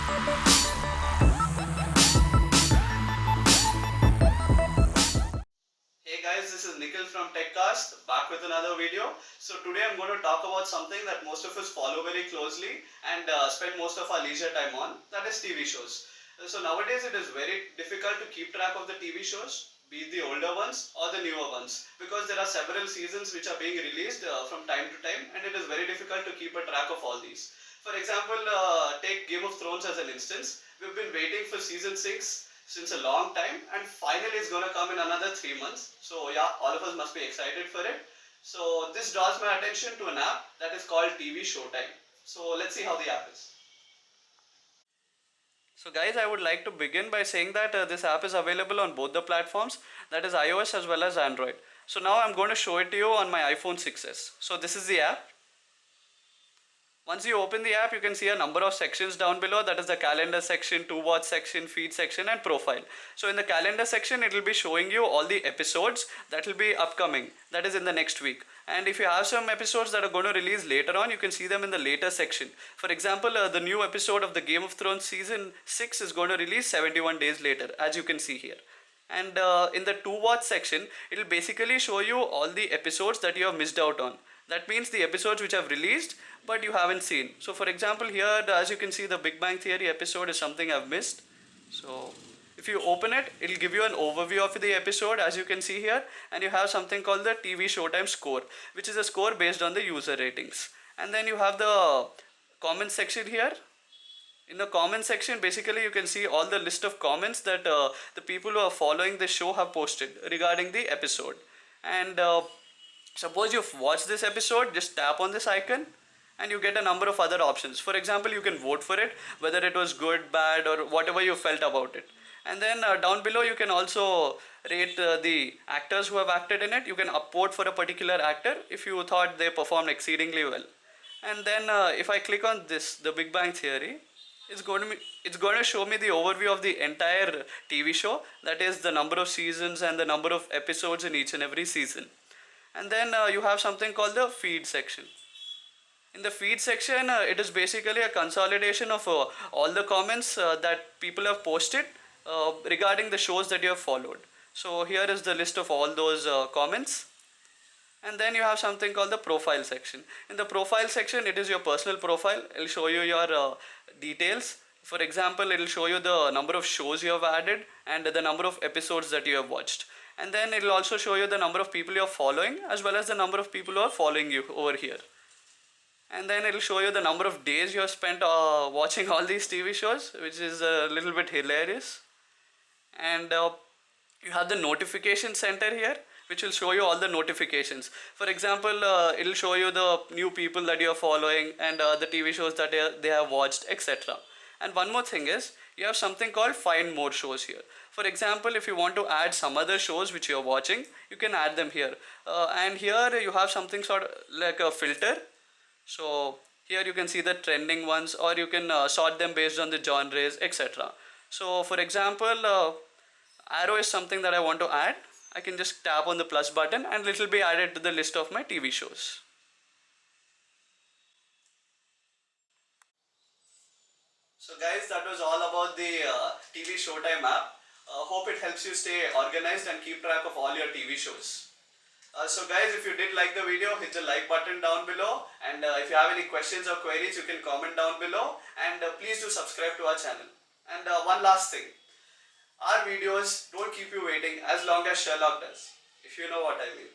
Hey guys, this is Nikhil from TechCast, back with another video. So today I'm going to talk about something that most of us follow very closely and spend most of our leisure time on, that is TV shows. So nowadays it is very difficult to keep track of the TV shows, be it the older ones or the newer ones, because there are several seasons which are being released from time to time, and it is very difficult to keep a track of all these. For example, take Game of Thrones as an instance. We've been waiting for season 6 since a long time, and finally it's gonna come in another 3 months. So yeah, all of us must be excited for it. So this draws my attention to an app that is called TV Showtime. So let's see how the app is. So guys, I would like to begin by saying that this app is available on both the platforms, that is iOS as well as Android. So now I'm going to show it to you on my iPhone 6s. So this is the app. Once you open the app, you can see a number of sections down below. That is the calendar section, to watch section, feed section, and profile. So in the calendar section, it will be showing you all the episodes that will be upcoming, that is in the next week. And if you have some episodes that are going to release later on, you can see them in the later section. For example, the new episode of the Game of Thrones season 6 is going to release 71 days later, as you can see here. And in the to watch section, it will basically show you all the episodes that you have missed out on. That means the episodes which have released but you haven't seen. So for example, here as you can see, the Big Bang Theory episode is something I've missed. So if you open it, it'll give you an overview of the episode, as you can see here, and you have something called the TV Showtime score, which is a score based on the user ratings. And then you have the comment section here. In the comment section, basically you can see all the list of comments that the people who are following the show have posted regarding the episode. And suppose you've watched this episode, just tap on this icon and you get a number of other options. For example, you can vote for it, whether it was good, bad, or whatever you felt about it. And then down below you can also rate the actors who have acted in it. You can upvote for a particular actor if you thought they performed exceedingly well. And then if I click on this, the Big Bang Theory, it's going to show me the overview of the entire TV show, that is the number of seasons and the number of episodes in each and every season. And then you have something called the feed section. In the feed section, it is basically a consolidation of all the comments that people have posted regarding the shows that you have followed. So here is the list of all those comments. And then you have something called the profile section. In the profile section, it is your personal profile. It will show you your details. For example, it will show you the number of shows you have added and the number of episodes that you have watched. And then it will also show you the number of people you are following, as well as the number of people who are following you over here. And then it will show you the number of days you have spent watching all these TV shows, which is a little bit hilarious. And you have the notification center here, which will show you all the notifications. For example, it will show you the new people that you are following and the TV shows that they have watched, etc. And one more thing is, you have something called find more shows here. For example, if you want to add some other shows which you are watching, you can add them here. And here you have something sort of like a filter. So here you can see the trending ones, or you can sort them based on the genres, etc. So for example, arrow is something that I want to add. I can just tap on the plus button and it will be added to the list of my TV shows. So guys, that was all about the TV Showtime app. Hope it helps you stay organized and keep track of all your TV shows. So guys, if you did like the video, hit the like button down below, and if you have any questions or queries, you can comment down below, and please do subscribe to our channel. And one last thing, our videos don't keep you waiting as long as Sherlock does, if you know what I mean.